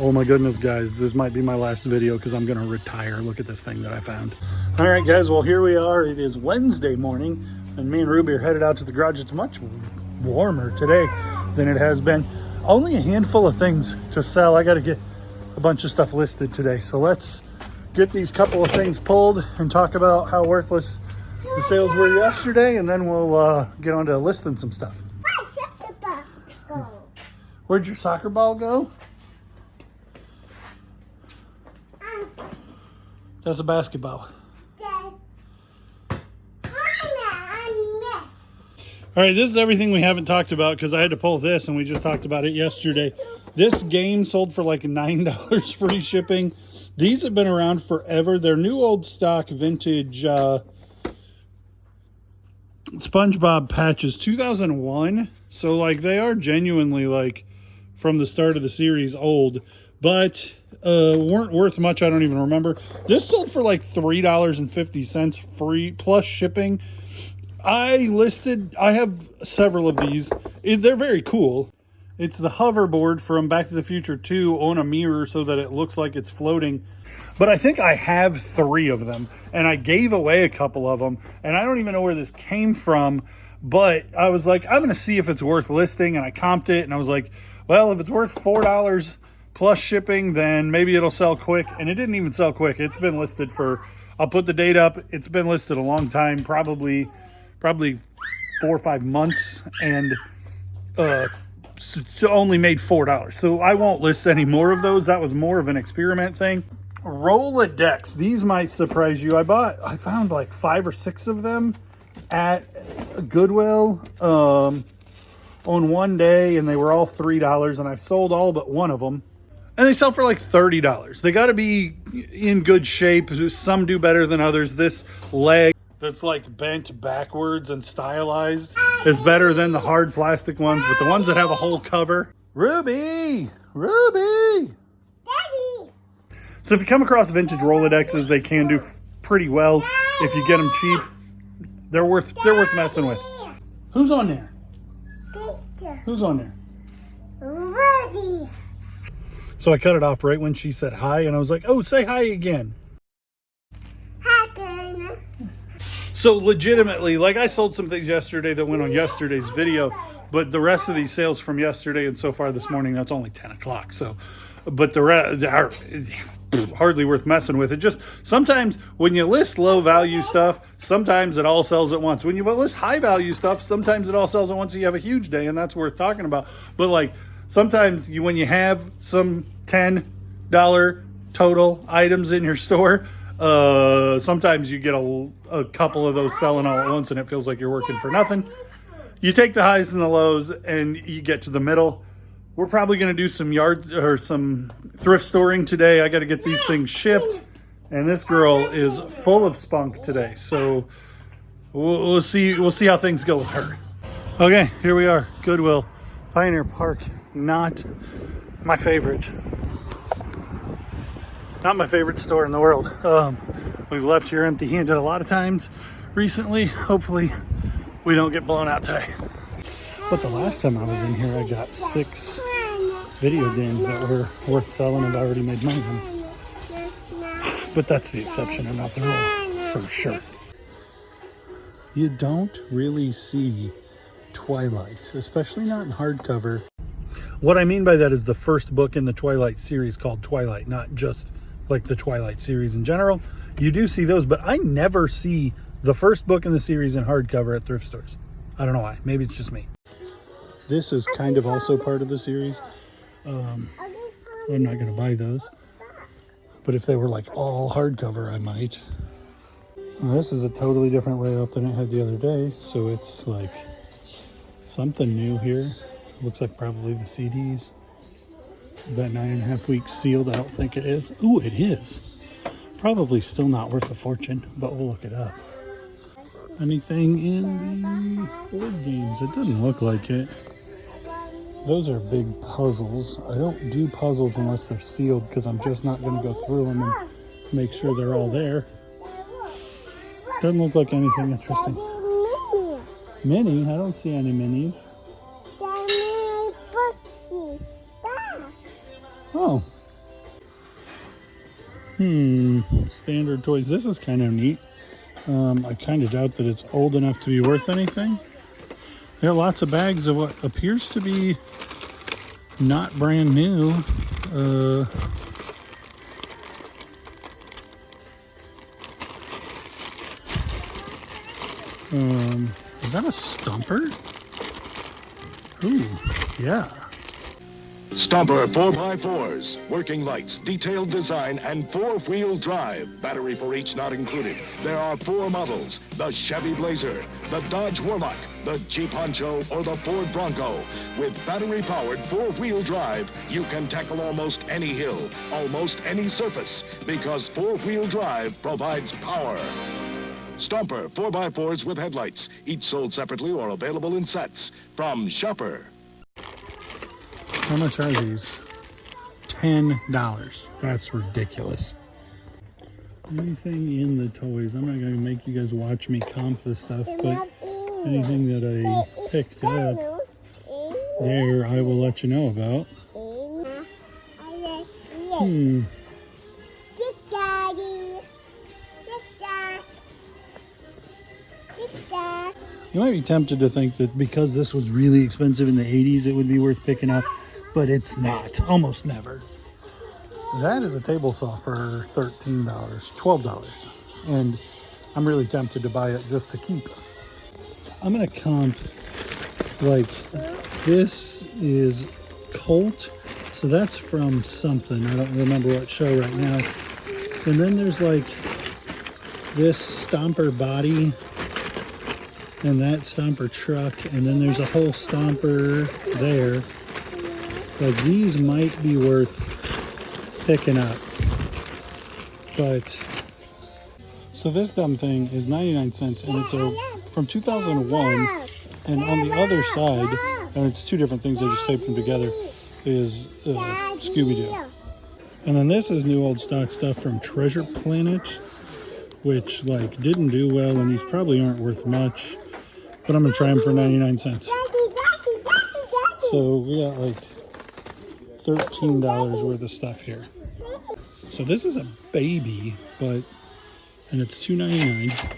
Oh my goodness, guys, this might be my last video because I'm gonna retire. Look at this thing that I found. All right, guys, well, here we are. It is Wednesday morning, and me and Ruby are headed out to the garage. It's much warmer today than it has been. Only a handful of things to sell. I gotta get a bunch of stuff listed today. So let's get these couple of things pulled and talk about how worthless the sales were yesterday, and then we'll get on to listing some stuff. Where'd your soccer ball go? That's a basketball. All right, this is everything we haven't talked about because I had to pull this and we just talked about it yesterday. This game sold for like $9 free shipping. These have been around forever. They're new old stock vintage SpongeBob patches, 2001. So like they are genuinely like from the start of the series old, but weren't worth much. I don't even remember. This sold for like $3.50 free plus shipping. I have several of these. They're very cool. It's the hoverboard from Back to the Future 2 on a mirror so that it looks like it's floating. But I think I have 3 of them, and I gave away a couple of them, and I don't even know where this came from, but I was like, I'm going to see if it's worth listing, and I comped it, and I was like, well, if it's worth $4 plus shipping, then maybe it'll sell quick. And it didn't even sell quick. It's been listed for, I'll put the date up, it's been listed a long time, probably 4 or 5 months, and only made $4. So I won't list any more of those. That was more of an experiment thing. Rolodex, these might surprise you. I found like 5 or 6 of them at Goodwill on one day, and they were all $3, and I've sold all but one of them. And they sell for like $30. They got to be in good shape. Some do better than others. This leg that's like bent backwards and stylized is better than the hard plastic ones, but the ones that have a whole cover. Ruby! Ruby! Daddy! So if you come across vintage Rolodexes, they can do pretty well if you get them cheap. They're worth messing with. Who's on there? Who's on there? Ruby. So I cut it off right when she said hi, and I was like, oh, say hi again. So legitimately, like I sold some things yesterday that went on yesterday's video, but the rest of these sales from yesterday and so far this morning, that's only 10 o'clock. So, but the rest are hardly worth messing with. It just, sometimes when you list low value stuff, sometimes it all sells at once. When you list high value stuff, sometimes it all sells at once. So you have a huge day, and that's worth talking about. But like sometimes when you have some $10 total items in your store, sometimes you get a couple of those selling all at once, and it feels like you're working for nothing. You take the highs and the lows, and you get to the middle. We're probably going to do some thrift storing today. I got to get these things shipped, and this girl is full of spunk today. So we'll see how things go with her. Okay, here we are, Goodwill, Pioneer Park. Not my favorite. Not my favorite store in the world. We've left here empty-handed a lot of times recently. Hopefully we don't get blown out today. But the last time I was in here, I got 6 video games that were worth selling and I already made money on. But that's the exception and not the rule, for sure. You don't really see Twilight, especially not in hardcover. What I mean by that is the first book in the Twilight series called Twilight, not just like the Twilight series in general. You do see those, but I never see the first book in the series in hardcover at thrift stores. I don't know why. Maybe it's just me. This is kind of also part of the series. I'm not going to buy those. But if they were like all hardcover, I might. Well, this is a totally different layout than it had the other day. So it's like something new here. Looks like probably the CDs. Is that 9.5 weeks sealed? I don't think it is. Ooh, it is. Probably still not worth a fortune, but we'll look it up. Anything in the board games? It doesn't look like it. Those are big puzzles. I don't do puzzles unless they're sealed because I'm just not going to go through them and make sure they're all there. Doesn't look like anything interesting. Mini? I don't see any minis. Oh, Standard toys. This is kind of neat. I kind of doubt that it's old enough to be worth anything. There are lots of bags of what appears to be not brand new. Is that a stumper? Ooh, yeah. Stomper 4x4s, working lights, detailed design, and four-wheel drive. Battery for each not included. There are 4 models: the Chevy Blazer, the Dodge Warlock, the Jeep Honcho, or the Ford Bronco. With battery-powered four-wheel drive, you can tackle almost any hill, almost any surface, because four-wheel drive provides power. Stomper 4x4s with headlights, each sold separately or available in sets. From Shopper. How much are these? $10. That's ridiculous. Anything in the toys, I'm not going to make you guys watch me comp this stuff, but anything that I picked up there, I will let you know about. You might be tempted to think that because this was really expensive in the 80s, it would be worth picking up, but it's not. Almost never. That is a table saw for $13, $12. And I'm really tempted to buy it just to keep. I'm going to comp, like, this is Colt. So that's from something. I don't remember what show right now. And then there's like this Stomper body and that Stomper truck, and then there's a whole Stomper there. Like, these might be worth picking up. But so this dumb thing is 99 cents, and it's from 2001. And on the other side, and it's 2 different things, I just taped them together, is Scooby-Doo. And then this is new old stock stuff from Treasure Planet, which like didn't do well, and these probably aren't worth much. But I'm gonna try them for 99 cents. So we got like $13 worth of stuff here. So this is a baby, and it's $2.99.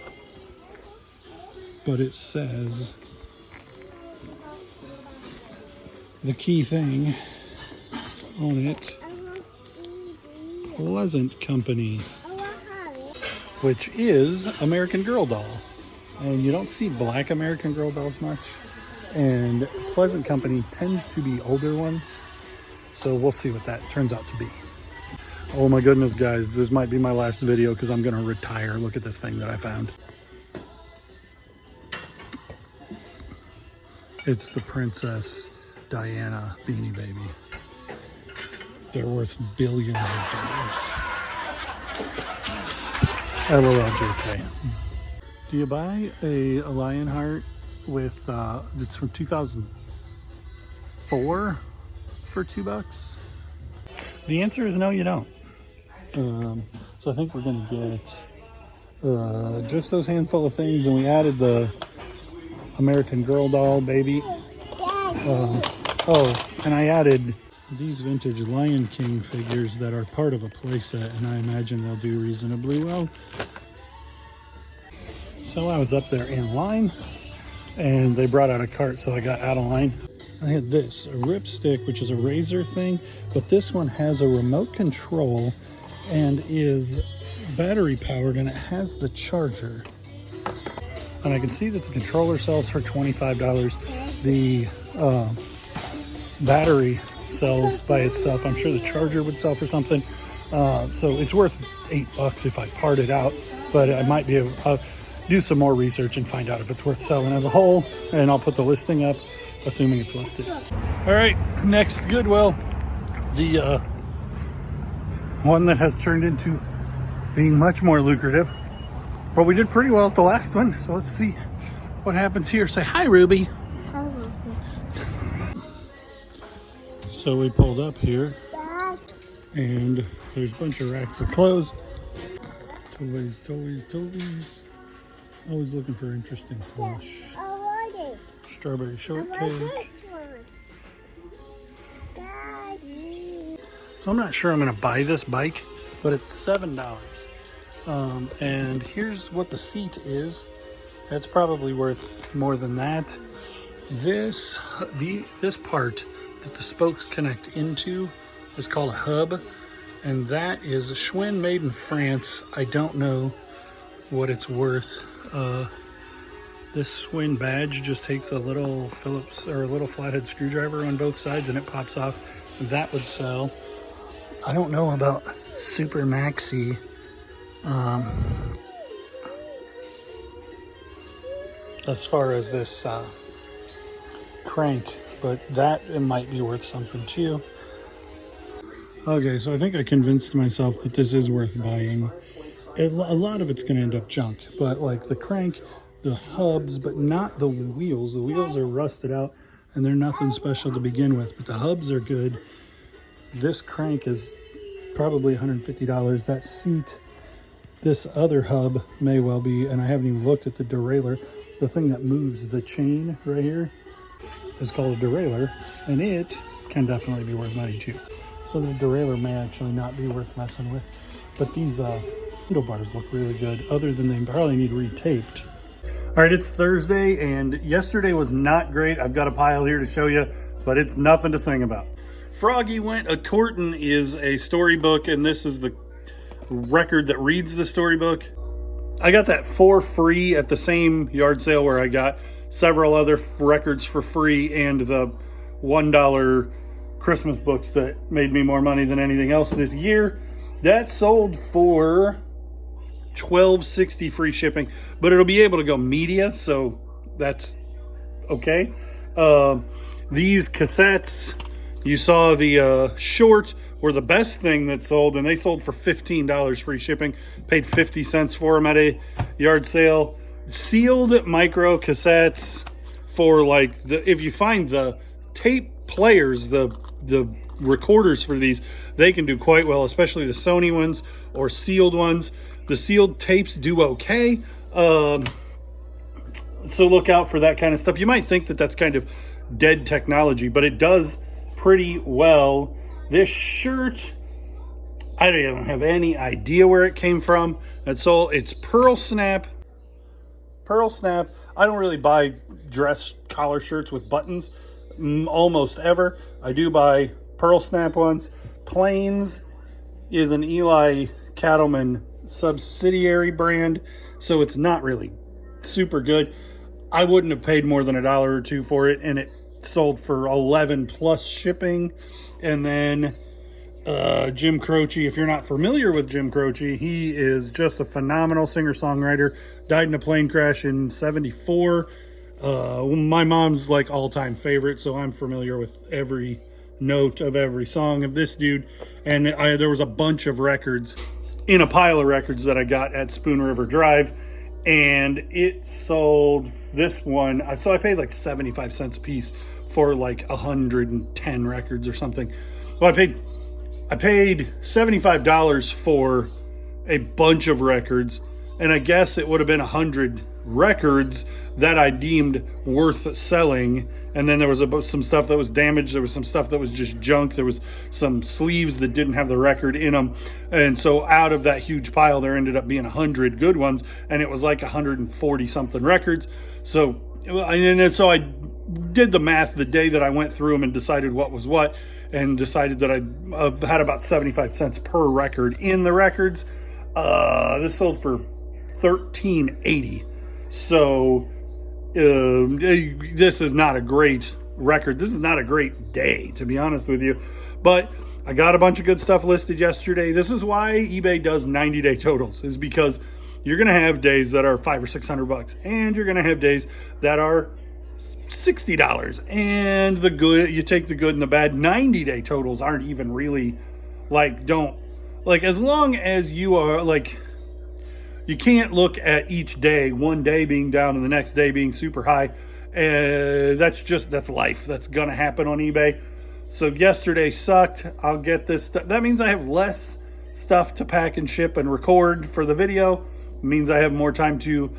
But it says the key thing on it, Pleasant Company, which is American Girl doll. And you don't see black American Girl dolls much. And Pleasant Company tends to be older ones. So we'll see what that turns out to be. Oh my goodness, guys. This might be my last video because I'm going to retire. Look at this thing that I found. It's the Princess Diana Beanie Baby. They're worth billions of dollars. LOLJK. Do you buy a Lionheart with, it's from 2004 for $2? The answer is no, you don't. So I think we're gonna get just those handful of things, and we added the American Girl doll baby. And I added these vintage Lion King figures that are part of a playset, and I imagine they'll do reasonably well. So I was up there in line, and they brought out a cart, so I got out of line. I had this, a ripstick, which is a razor thing, but this one has a remote control and is battery powered, and it has the charger. And I can see that the controller sells for $25. The battery sells by itself. I'm sure the charger would sell for something. So it's worth $8 if I part it out, but I might be able to do some more research and find out if it's worth selling as a whole, and I'll put the listing up, assuming it's listed. All right, next Goodwill, the one that has turned into being much more lucrative, but we did pretty well at the last one, so let's see what happens here. Say hi, Ruby. Hi, Ruby. So we pulled up here, and there's a bunch of racks of clothes. Toys. Always looking for interesting plush. Strawberry shortcake. So I'm not sure I'm going to buy this bike, but it's $7. And here's what the seat is. That's probably worth more than that. This part that the spokes connect into is called a hub, and that is a Schwinn made in France. I don't know what it's worth. This Schwinn badge just takes a little Phillips or a little flathead screwdriver on both sides and it pops off. That would sell. I don't know about Super Maxi. As far as this crank, but that it might be worth something too. Okay, so I think I convinced myself that this is worth buying. A lot of it's going to end up junk, but like the crank, the hubs, but not the wheels. The wheels are rusted out and they're nothing special to begin with, but the hubs are good. This crank is probably $150. That seat, this other hub may well be, and I haven't even looked at the derailleur. The thing that moves the chain right here is called a derailleur, and it can definitely be worth money too. So the derailleur may actually not be worth messing with, but these handlebars look really good, other than they probably need retaped. All right, it's Thursday, and yesterday was not great. I've got a pile here to show you, but it's nothing to sing about. Froggy Went A-Courtin' is a storybook, and this is the record that reads the storybook. I got that for free at the same yard sale where I got several other records for free and the $1 Christmas books that made me more money than anything else this year. That sold for $12.60 free shipping, but it'll be able to go media, so that's okay. These cassettes, you saw the short, were the best thing that sold, and they sold for $15 free shipping. Paid 50 cents for them at a yard sale. Sealed micro cassettes for like if you find the tape players, the recorders for these, they can do quite well, especially the Sony ones or sealed ones. The sealed tapes do okay. So look out for that kind of stuff. You might think that that's kind of dead technology, but it does pretty well. This shirt, I don't have any idea where it came from. It's Pearl Snap. Pearl Snap. I don't really buy dress collar shirts with buttons almost ever. I do buy Pearl Snap ones. Plains is an Eli Cattleman subsidiary brand, so it's not really super good. I wouldn't have paid more than $1 or $2 for it, and it sold for 11 plus shipping. And then Jim Croce, if you're not familiar with Jim Croce, he is just a phenomenal singer-songwriter. Died in a plane crash in '74. My mom's like all-time favorite, so I'm familiar with every note of every song of this dude. And there was a bunch of records in a pile of records that I got at Spoon River Drive, and it sold this one. So I paid like 75 cents a piece for like 110 records or something. Well, I paid $75 for a bunch of records, and I guess it would have been 100 records that I deemed worth selling. And then there was some stuff that was damaged. There was some stuff that was just junk. There was some sleeves that didn't have the record in them. And so out of that huge pile, there ended up being 100 good ones. And it was like 140 something records. So I did the math the day that I went through them and decided what was what, and decided that I had about 75 cents per record in the records. This sold for $13.80. So this is not a great record. This is not a great day, to be honest with you. But I got a bunch of good stuff listed yesterday. This is why eBay does 90-day totals, is because you're going to have days that are $500 or $600, and you're going to have days that are $60. And the good, you take the good and the bad. 90-day totals aren't even really as long as you are like, you can't look at each day, one day being down and the next day being super high. That's life. That's going to happen on eBay. So yesterday sucked. I'll get this stuff. That means I have less stuff to pack and ship and record for the video. It means I have more time to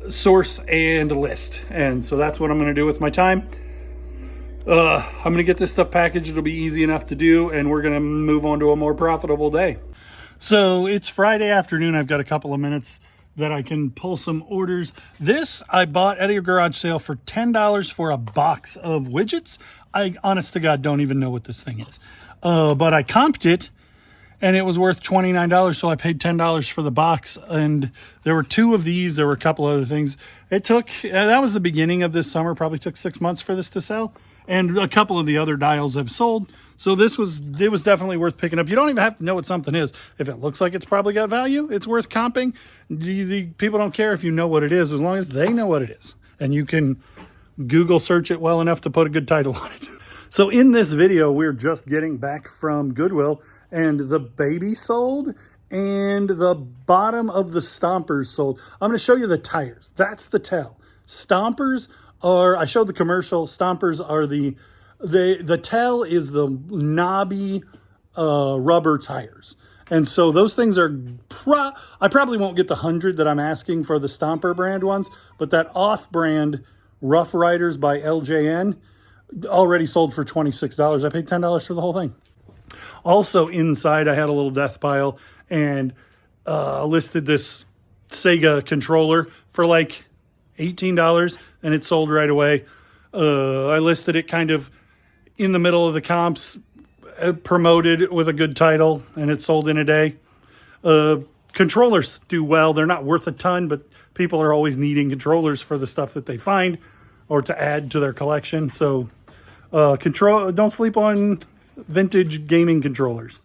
source and list. And so that's what I'm going to do with my time. I'm going to get this stuff packaged. It'll be easy enough to do, and we're going to move on to a more profitable day. So it's Friday afternoon. I've got a couple of minutes that I can pull some orders. This I bought at a garage sale for $10 for a box of widgets. I, honest to God, don't even know what this thing is. But I comped it and it was worth $29. So I paid $10 for the box. And there were 2 of these. There were a couple other things. It took, that was the beginning of this summer. Probably took 6 months for this to sell. And a couple of the other dials have sold. So it was definitely worth picking up. You don't even have to know what something is. If it looks like it's probably got value, it's worth comping. The people don't care if you know what it is, as long as they know what it is. And you can Google search it well enough to put a good title on it. So in this video, we're just getting back from Goodwill, and the baby sold and the bottom of the stompers sold. I'm going to show you the tires. That's the tell. Stompers are, I showed the commercial, stompers are the tell is the knobby rubber tires. And so those things are, I probably won't get the 100 that I'm asking for the Stomper brand ones, but that off-brand Rough Riders by LJN already sold for $26. I paid $10 for the whole thing. Also inside, I had a little death pile and listed this Sega controller for like $18, and it sold right away. I listed it kind of in the middle of the comps, promoted with a good title, and it sold in a day. Controllers do well. They're not worth a ton, but people are always needing controllers for the stuff that they find or to add to their collection. So don't sleep on vintage gaming controllers.